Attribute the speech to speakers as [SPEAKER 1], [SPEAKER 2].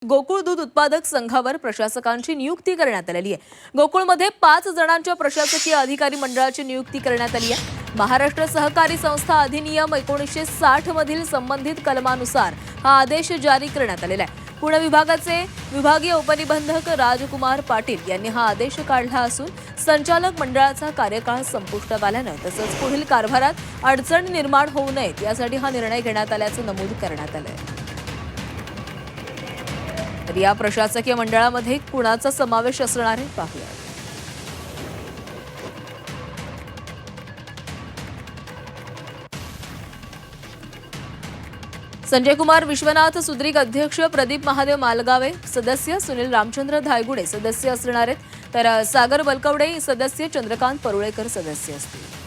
[SPEAKER 1] गोकुळ दूध उत्पादक संघावर प्रशासकांची नियुक्ती करण्यात आलेली आहे। गोकुळमध्ये 5 जणांच्या प्रशासकीय अधिकारी मंडळाची नियुक्ती करण्यात आली आहे। महाराष्ट्र सहकारी संस्था अधिनियम 1960 मधील संबंधित कलमानुसार हा आदेश जारी करण्यात आलेला आहे। पुणे विभागाचे विभागीय उपनिबंधक राजकुमार पाटील यांनी हा आदेश काढला असून संचालक मंडळाचा कार्यकाळ संपुष्टात आल्याने तसंच पुढील कारभारात अडचण निर्माण होऊ नयेत यासाठी हा निर्णय घेण्यात आल्याचं नमूद करण्यात आलं आहे। तर या प्रशासकीय मंडळामध्ये कुणाचा समावेश असणार आहे पाहूया। संजय कुमार विश्वनाथ सुद्रिक अध्यक्ष, प्रदीप महादेव मालगावे सदस्य, सुनील रामचंद्र धायगुडे सदस्य असणार आहेत, तर सागर बलकवडे सदस्य, चंद्रकांत परुळेकर सदस्य असतील।